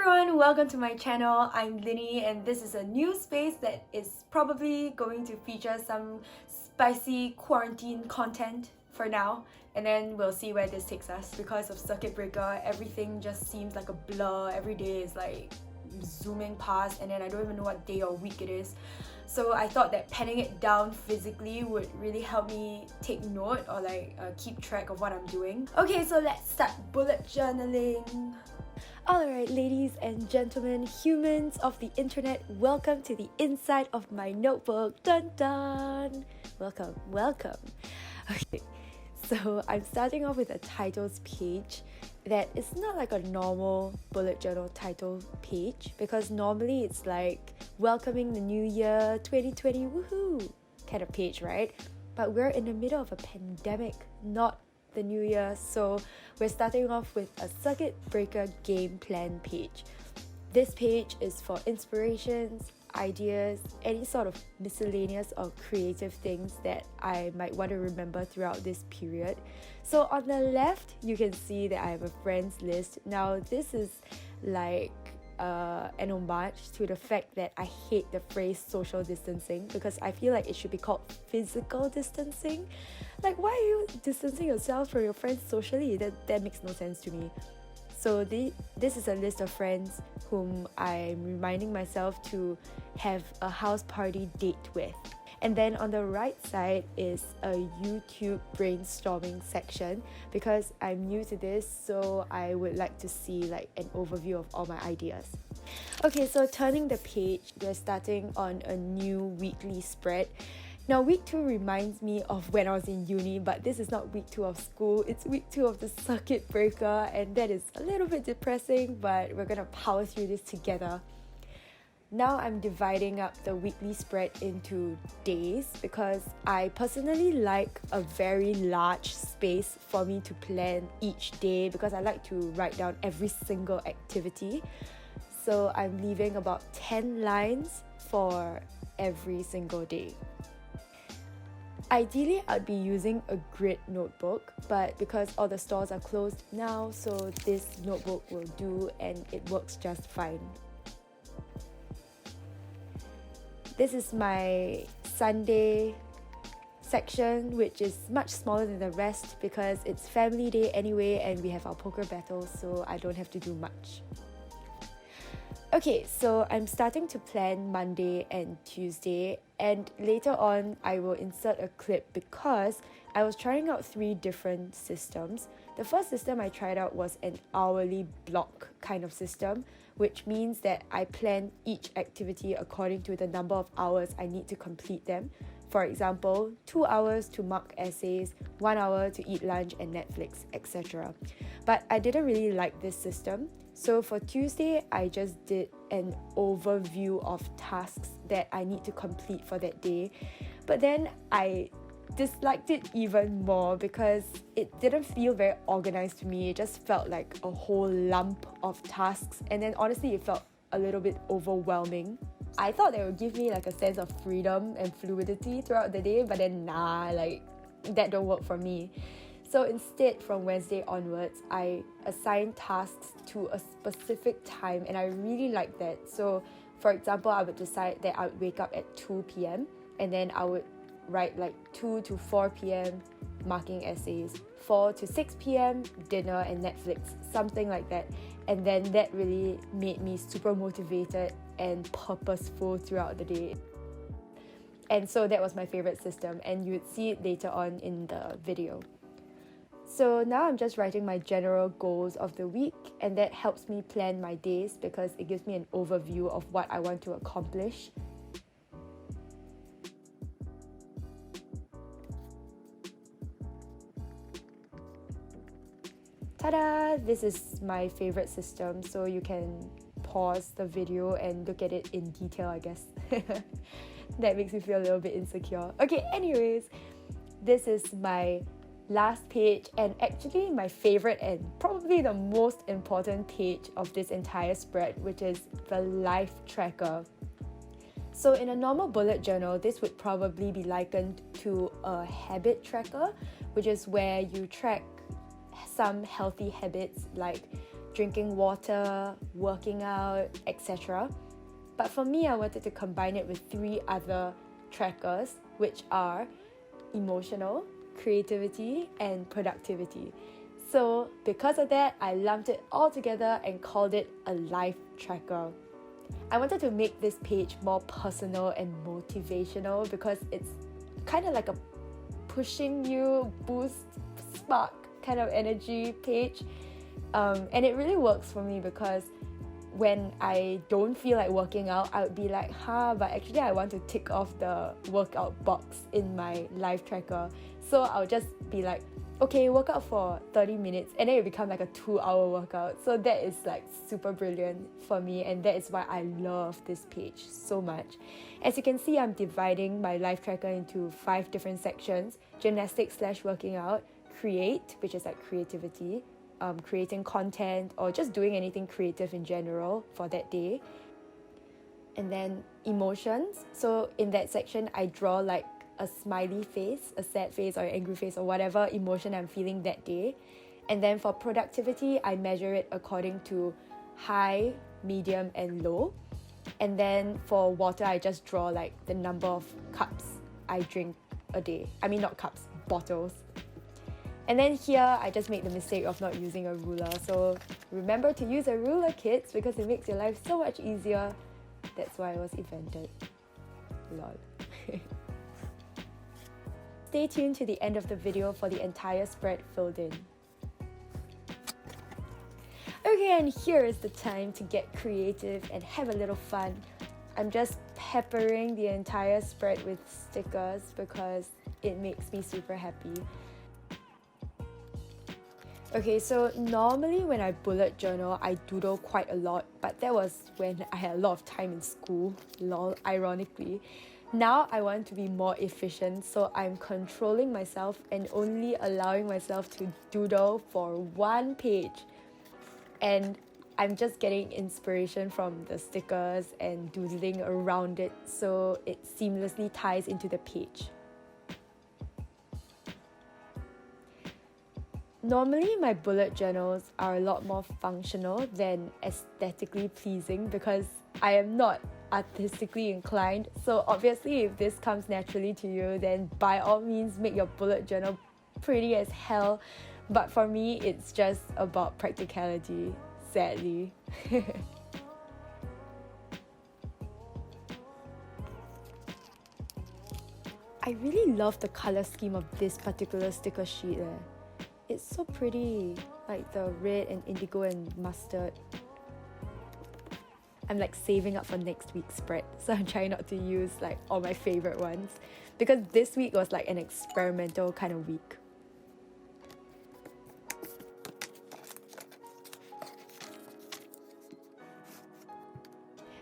everyone, welcome to my channel. I'm Lynnie and this is a new space that is probably going to feature some spicy quarantine content for now, and then we'll see where this takes us. Because of circuit breaker, everything just seems like a blur. Every day is like zooming past and then I don't even know what day or week it is. So I thought that penning it down physically would really help me take note or keep track of what I'm doing. Okay, so let's start bullet journaling. Alright, ladies and gentlemen, humans of the internet, welcome to the inside of my notebook. Dun dun! Welcome, welcome. Okay, so I'm starting off with a titles page that is not like a normal bullet journal title page, because normally it's like welcoming the new year 2020 woohoo kind of page, right? But we're in the middle of a pandemic, not the new year, so we're starting off with a circuit breaker game plan page. This page is for inspirations, ideas, any sort of miscellaneous or creative things that I might want to remember throughout this period. So on the left, you can see that I have a friends list. Now this is like an homage to the fact that I hate the phrase social distancing, because I feel like it should be called physical distancing. Like, why are you distancing yourself from your friends socially? That makes no sense to me. So this is a list of friends whom I'm reminding myself to have a house party date with. And then on the right side is a YouTube brainstorming section, because I'm new to this, so I would like to see like an overview of all my ideas. Okay, so turning the page, we're starting on a new weekly spread. Now, week 2 reminds me of when I was in uni, but this is not week 2 of school, it's week 2 of the circuit breaker, and that is a little bit depressing, but we're gonna power through this together. Now I'm dividing up the weekly spread into days, because I personally like a very large space for me to plan each day, because I like to write down every single activity. So I'm leaving about 10 lines for every single day. Ideally, I'd be using a grid notebook, but because all the stores are closed now, so this notebook will do and it works just fine. This is my Sunday section, which is much smaller than the rest because it's family day anyway and we have our poker battles, so I don't have to do much. Okay, so I'm starting to plan Monday and Tuesday, and later on I will insert a clip because I was trying out 3 different systems. The first system I tried out was an hourly block kind of system, which means that I plan each activity according to the number of hours I need to complete them. For example, 2 hours to mark essays, 1 hour to eat lunch and Netflix, etc. But I didn't really like this system. So for Tuesday, I just did an overview of tasks that I need to complete for that day. But then I disliked it even more because it didn't feel very organized to me. It just felt like a whole lump of tasks, and then honestly it felt a little bit overwhelming. I thought that would give me like a sense of freedom and fluidity throughout the day, but then that don't work for me. So instead, from Wednesday onwards, I assign tasks to a specific time, and I really like that. So for example, I would decide that I would wake up at 2 p.m. and then I would write like 2 to 4 p.m. marking essays, 4 to 6 p.m. dinner and Netflix, something like that. And then that really made me super motivated and purposeful throughout the day. And so that was my favorite system, and you would see it later on in the video. So now I'm just writing my general goals of the week, and that helps me plan my days because it gives me an overview of what I want to accomplish. Ta-da! This is my favorite system, so you can pause the video and look at it in detail, I guess. That makes me feel a little bit insecure. Okay, anyways, this is my last page, and actually my favorite and probably the most important page of this entire spread, which is the life tracker. So in a normal bullet journal, this would probably be likened to a habit tracker, which is where you track some healthy habits like drinking water, working out, etc. But for me, I wanted to combine it with 3 other trackers, which are emotional, creativity, and productivity. So because of that, I lumped it all together and called it a life tracker. I wanted to make this page more personal and motivational because it's kind of like a pushing you, boost, spark kind of energy page. And it really works for me because when I don't feel like working out, I would be like, but actually I want to tick off the workout box in my life tracker. So I'll just be like, okay, work out for 30 minutes, and then it becomes like a 2-hour workout. So that is like super brilliant for me, and that is why I love this page so much. As you can see, I'm dividing my life tracker into 5 different sections: gymnastics / working out, create, which is like creativity, creating content, or just doing anything creative in general for that day. And then emotions. So in that section, I draw like a smiley face, a sad face, or an angry face, or whatever emotion I'm feeling that day. And then for productivity, I measure it according to high, medium, and low. And then for water, I just draw like the number of cups I drink a day. I mean, not cups, bottles. And then here, I just made the mistake of not using a ruler. So remember to use a ruler, kids, because it makes your life so much easier. That's why it was invented. Lol. Stay tuned to the end of the video for the entire spread filled in. Okay, and here is the time to get creative and have a little fun. I'm just peppering the entire spread with stickers because it makes me super happy. Okay, so normally when I bullet journal, I doodle quite a lot, but that was when I had a lot of time in school, lol, ironically. Now I want to be more efficient, so I'm controlling myself and only allowing myself to doodle for 1 page. And I'm just getting inspiration from the stickers and doodling around it, so it seamlessly ties into the page. Normally, my bullet journals are a lot more functional than aesthetically pleasing because I am not artistically inclined. So obviously, if this comes naturally to you, then by all means make your bullet journal pretty as hell. But for me, it's just about practicality, sadly. I really love the color scheme of this particular sticker sheet. It's so pretty, like the red and indigo and mustard. I'm like saving up for next week's spread, so I'm trying not to use like all my favorite ones because this week was like an experimental kind of week.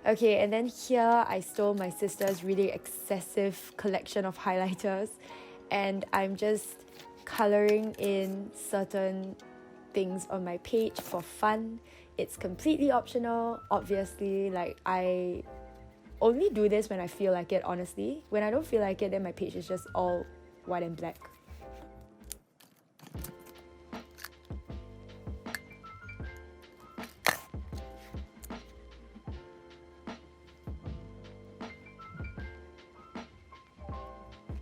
Okay, and then here I stole my sister's really excessive collection of highlighters, and I'm just coloring in certain things on my page for fun. It's completely optional, obviously. Like, I only do this when I feel like it, honestly. When I don't feel like it, then my page is just all white and black.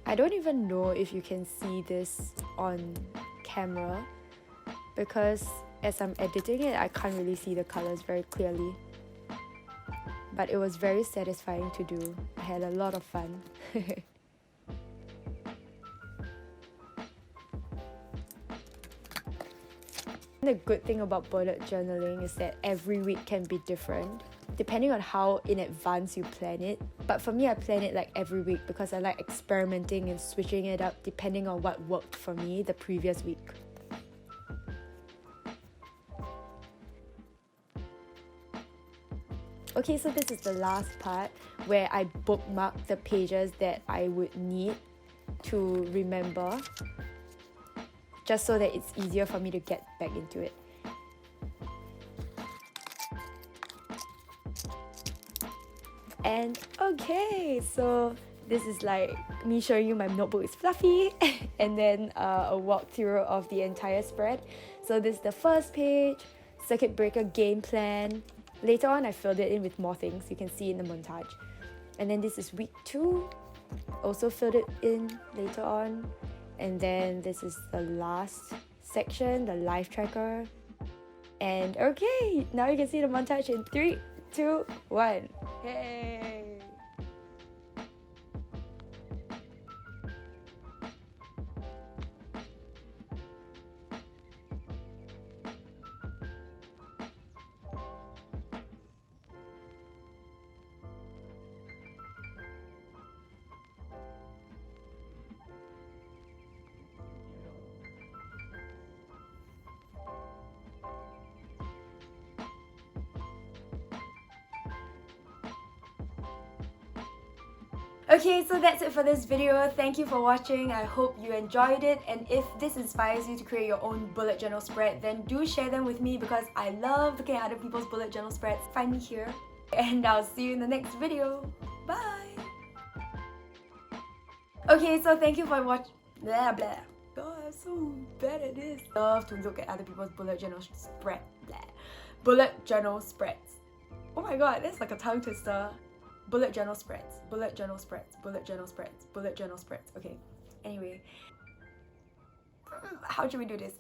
I don't even know if you can see this on camera because as I'm editing it, I can't really see the colors very clearly. But it was very satisfying to do. I had a lot of fun. The good thing about bullet journaling is that every week can be different, depending on how in advance you plan it. But for me, I plan it like every week because I like experimenting and switching it up depending on what worked for me the previous week. Okay, so this is the last part where I bookmark the pages that I would need to remember, just so that it's easier for me to get back into it. And okay, so this is like me showing you my notebook is fluffy and then a walkthrough of the entire spread. So this is the first page, circuit breaker game plan. Later on, I filled it in with more things you can see in the montage. And then this is week 2. Also filled it in later on. And then this is the last section, the life tracker. And okay, now you can see the montage in 3, 2, 1. Hey! Okay, so that's it for this video. Thank you for watching. I hope you enjoyed it, and if this inspires you to create your own bullet journal spread, then do share them with me because I love looking at other people's bullet journal spreads. Find me here, and I'll see you in the next video. Bye! Okay, so thank you for watching. Blah blah. God, I'm so bad at this. Love to look at other people's bullet journal spread. Blah. Bullet journal spreads. Oh my god, that's like a tongue twister. Bullet journal spreads, bullet journal spreads, bullet journal spreads, bullet journal spreads. Okay, anyway. How should we do this?